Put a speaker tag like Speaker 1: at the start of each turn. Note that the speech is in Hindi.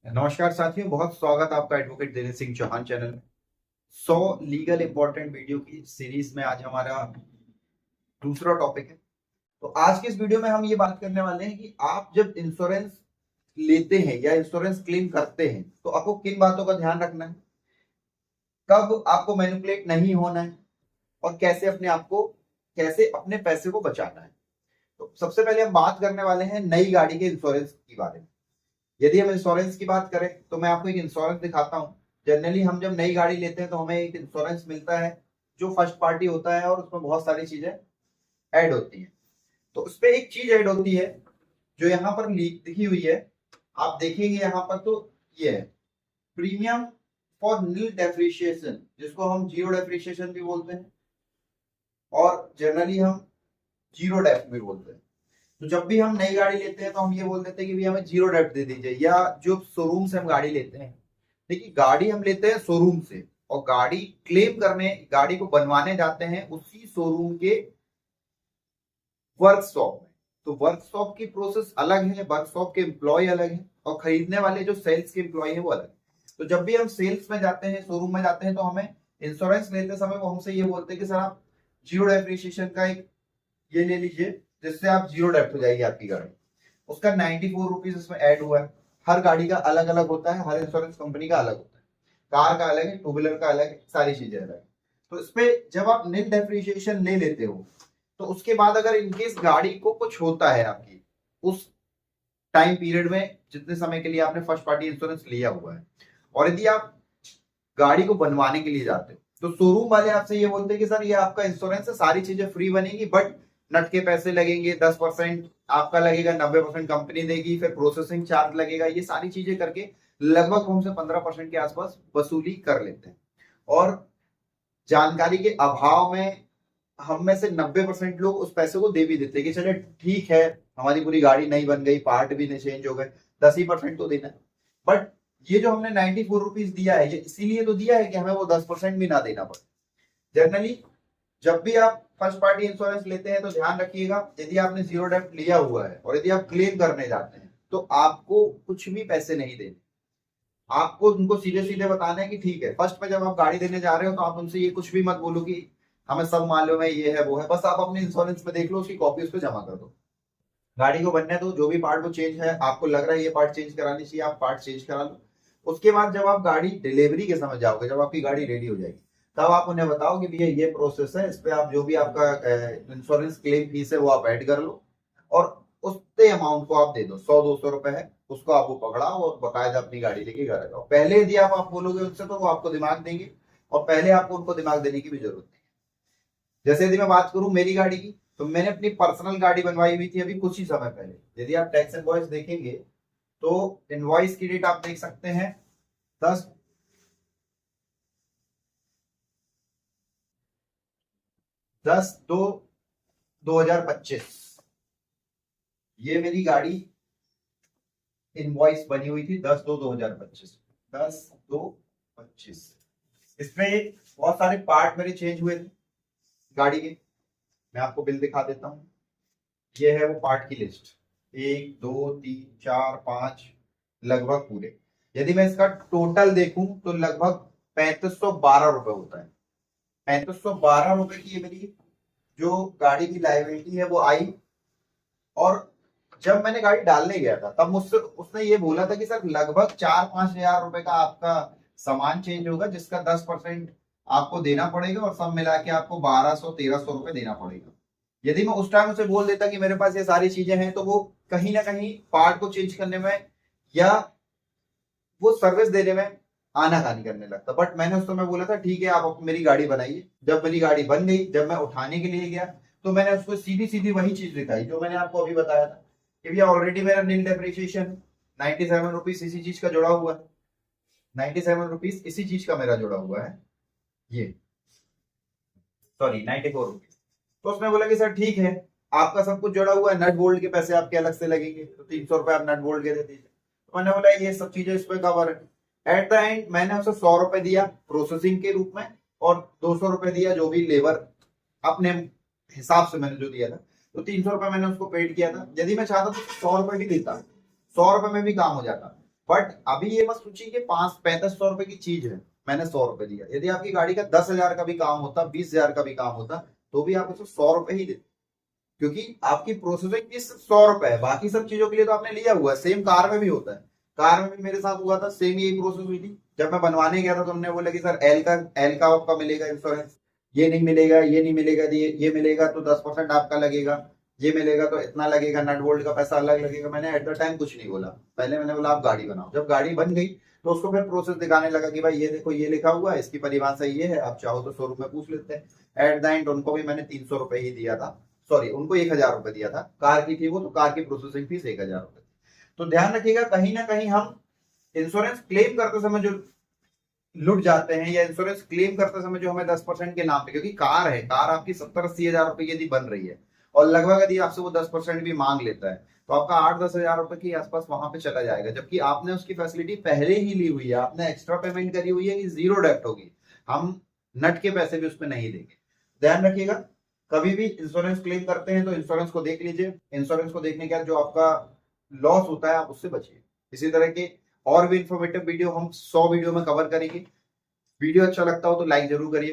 Speaker 1: नमस्कार साथियों, बहुत स्वागत आपका एडवोकेट दिनेश सिंह चौहान चैनल में 100 लीगल इंपॉर्टेंट वीडियो की सीरीज में आज हमारा दूसरा टॉपिक है। तो आज के इस वीडियो में हम ये बात करने वाले हैं कि आप जब इंश्योरेंस लेते हैं या इंश्योरेंस क्लेम करते हैं तो आपको किन बातों का ध्यान रखना है, कब आपको मैनिपुलेट नहीं होना है और कैसे अपने पैसे को बचाना है। तो सबसे पहले हम बात करने वाले हैं नई गाड़ी के इंश्योरेंस के बारे में। यदि हम इंश्योरेंस की बात करें तो मैं आपको एक इंश्योरेंस दिखाता हूं। जनरली हम जब नई गाड़ी लेते हैं तो हमें एक इंश्योरेंस मिलता है जो फर्स्ट पार्टी होता है और उसमें बहुत सारी चीजें ऐड होती हैं। तो उसपे एक चीज ऐड होती है जो यहाँ पर लिखी हुई है, आप देखेंगे यहाँ पर तो ये है प्रीमियम फॉर नील डेप्रिसिएशन, जिसको हम जीरो डेप्रिसिएशन भी बोलते हैं और जनरली हम जीरो डेप भी बोलते हैं। तो जब भी हम नई गाड़ी लेते हैं तो हम ये बोल देते हैं कि भैया हमें जीरो डेप्ट दे दीजिए, या जो शोरूम से हम गाड़ी लेते हैं। देखिए, गाड़ी हम लेते हैं शोरूम से और गाड़ी क्लेम करने, गाड़ी को बनवाने जाते हैं उसी शोरूम के वर्कशॉप में। तो वर्कशॉप की प्रोसेस अलग है, वर्कशॉप के एम्प्लॉय अलग है और खरीदने वाले जो सेल्स के एम्प्लॉय है वो अलग है। तो जब भी हम सेल्स में जाते हैं, शोरूम में जाते हैं, तो हमें इंश्योरेंस लेते समय वो हमसे ये बोलते हैं कि सर आप जीरो डेप्रिसिएशन का एक ये ले लीजिए जिससे आप जीरो डेप्ट हो जाएगी आपकी गाड़ी। उसका 94 रुपीज इसमें ऐड हुआ है। हर गाड़ी का अलग अलग होता है, हर इंश्योरेंस कंपनी का अलग होता है, कार का अलग है, टू व्हीलर का अलग है, सारी चीजें अलग है। तो इसपे जब आप नेट डेप्रिसिएशन ले लेते हो तो उसके बाद अगर इनकेस गाड़ी को कुछ होता है आपकी उस टाइम पीरियड में, जितने समय के लिए आपने फर्स्ट पार्टी इंश्योरेंस लिया हुआ है, और यदि आप गाड़ी को बनवाने के लिए जाते हो तो शोरूम वाले आपसे ये बोलते हैं कि सर ये आपका इंश्योरेंस है, सारी चीजें फ्री बनेगी, बट नट के पैसे लगेंगे, 10% आपका लगेगा, 90% कंपनी देगी, फिर प्रोसेसिंग चार्ज लगेगा, ये सारी चीजें करके लगभग हमसे 15% के आसपास वसूली कर लेते हैं। और जानकारी के अभाव में हम में से 90% लोग उस पैसे को दे भी देते हैं कि चले ठीक है, हमारी पूरी गाड़ी नई बन गई, पार्ट भी चेंज हो गए, 10% तो देना है। बट ये जो हमने 94 रुपीज दिया है, ये इसीलिए तो दिया है कि हमें वो 10% भी ना देना पड़े। जनरली जब भी आप फर्स्ट पार्टी इंश्योरेंस लेते हैं तो ध्यान रखिएगा, यदि आपने जीरो डेप्ट लिया हुआ है और यदि आप क्लेम करने जाते हैं तो आपको कुछ भी पैसे नहीं देने। आपको उनको सीधे सीधे बताना है कि ठीक है, फर्स्ट में जब आप गाड़ी देने जा रहे हो तो आप उनसे ये कुछ भी मत बोलो कि हमें सब मालूम है, ये है वो है, बस आप अपने इंश्योरेंस में देख लो, उसकी कॉपी उस पर जमा कर दो, गाड़ी को बनने दो, जो भी पार्ट वो चेंज है, आपको लग रहा है ये पार्ट चेंज करानी चाहिए, आप पार्ट चेंज करा लो। उसके बाद जब आप गाड़ी डिलीवरी के समय जाओगे, जब आपकी गाड़ी रेडी हो जाएगी, तब आप उन्हें बताओ कि भैया ये प्रोसेस है, इस पे आप जो भी आपका इंश्योरेंस क्लेम फीस है वो आप ऐड कर लो और उतने अमाउंट को आप दे दो, 100-200 रुपए है, उसको आप वो पकड़ाओ और बकायदा अपनी गाड़ी लेके घर आ जाओ। पहले यदि आप बोलोगे उनसे तो वो आपको दिमाग देंगे, और पहले आपको उनको दिमाग देने की भी जरूरत नहीं। जैसे यदि मैं बात करूं मेरी गाड़ी की, तो मैंने अपनी पर्सनल गाड़ी बनवाई हुई थी अभी कुछ ही समय पहले। यदि आप टैक्स इनवॉइस देखेंगे तो इनवॉइस की डेट आप देख सकते हैं 10 10 2 2025। ये मेरी गाड़ी इनवॉइस बनी हुई थी 10/2/2025, 10/2/25। इसमें बहुत सारे पार्ट मेरे चेंज हुए थे गाड़ी के। मैं आपको बिल दिखा देता हूँ, ये है वो पार्ट की लिस्ट, 1 2 3 4 5 लगभग पूरे। यदि मैं इसका टोटल देखूं तो लगभग 3512 रुपए होता है। 3512 रुपए की ये मेरी जो गाड़ी की लाइबिलिटी है वो आई। और जब मैंने गाड़ी डालने गया था तब मुझसे उसने ये बोला था कि सर लगभग 4-5 हजार रुपए का आपका सामान चेंज होगा, जिसका 10% आपको देना पड़ेगा और सब मिला के आपको 1200-1300 रुपए देना पड़ेगा। यदि मैं उस टाइम उसे बोल देता कि मेरे पास ये सारी चीजें हैं, तो वो कहीं ना कहीं पार्ट को चेंज करने में या वो सर्विस देने में आनाकानी करने लगता। बट मैंने उस समय बोला था ठीक है, आप मेरी गाड़ी बनाइए। जब मेरी गाड़ी बन गई, जब मैं उठाने के लिए गया तो मैंने उसको सीधी सीधी वही चीज दिखाई जो मैंने आपको अभी बताया था कि भैया ऑलरेडी मेरा नील डेप्रिसिएशन 97 रुपीज इसी चीज का जुड़ा हुआ है, 97 रुपीज इसी चीज का मेरा जुड़ा हुआ है, ये सॉरी 94 रुपीज। तो उसने बोला कि सर ठीक है, आपका सब कुछ जुड़ा हुआ है, नट बोल्ट के पैसे आपके अलग से लगेंगे, तो 300 रुपए आप नट बोल्ट के दे दीजिए। तो मैंने बोला ये सब चीजें इस पे कवर है। एट द एंड मैंने उसे 100 रुपए दिया प्रोसेसिंग के रूप में और 200 रुपए दिया जो भी लेबर अपने हिसाब से मैंने जो दिया था, तो 300 रुपए मैंने उसको पेड किया था। यदि मैं चाहता तो 100 रुपए भी देता, 100 रुपए में भी काम हो जाता। बट अभी ये मत सोचिए कि 500-3500 रुपए की चीज है, मैंने 100 रुपए दिया। यदि आपकी गाड़ी का 10,000 का भी काम होता, 20,000 का भी काम होता, तो भी आप उसे 100 रुपए ही देते, क्योंकि आपकी प्रोसेसिंग फीस 100 रुपए है। बाकी सब चीजों के लिए तो आपने लिया हुआ है। सेम कार में भी होता है, कार में भी मेरे साथ हुआ था, सेम यही प्रोसेस हुई थी। जब मैं बनवाने गया था तो हमने बोला कि सर एल का आपका मिलेगा इंश्योरेंस, ये नहीं मिलेगा, ये नहीं मिलेगा, ये मिलेगा तो 10% आपका लगेगा, ये मिलेगा तो इतना लगेगा, नट बोल्ट का पैसा अलग लगेगा। मैंने एट द टाइम कुछ नहीं बोला, पहले मैंने बोला आप गाड़ी बनाओ। जब गाड़ी बन गई तो उसको फिर प्रोसेस दिखाने लगा कि भाई ये देखो ये लिखा हुआ है, इसकी परिभाषा ये है, आप चाहो तो शोरूम में पूछ लेते हैं। एट द एंड उनको भी मैंने 300 रुपए ही दिया था, सॉरी उनको 1,000 रुपए दिया था, कार की थी वो, तो कार की प्रोसेसिंग फीस 1,000 रुपए। तो ध्यान रखिएगा, कहीं ना कहीं हम इंश्योरेंस क्लेम करते समय जो लुट जाते हैं, या इंश्योरेंस क्लेम करते समय जो हमें 10% के नाम पे, क्योंकि कार है, कार आपकी 70-80 हजार रुपए की यदि बन रही है और लगभग यदि आपसे वो 10% भी मांग लेता है, तो आपका 8-10 हजार रुपए के आसपास वहां पे चला जाएगा, जबकि आपने उसकी फैसिलिटी पहले ही ली हुई है, आपने एक्स्ट्रा पेमेंट करी हुई है कि जीरो डेप्ट होगी, हम नट के पैसे भी उसमें नहीं देंगे। ध्यान रखिएगा, कभी भी इंश्योरेंस क्लेम करते हैं तो इंश्योरेंस को देख लीजिए। इंश्योरेंस को देखने के बाद जो आपका लॉस होता है आप उससे बचिए। इसी तरह के और भी इंफॉर्मेटिव वीडियो हम 100 वीडियो में कवर करेंगे। वीडियो अच्छा लगता हो तो लाइक जरूर करिए।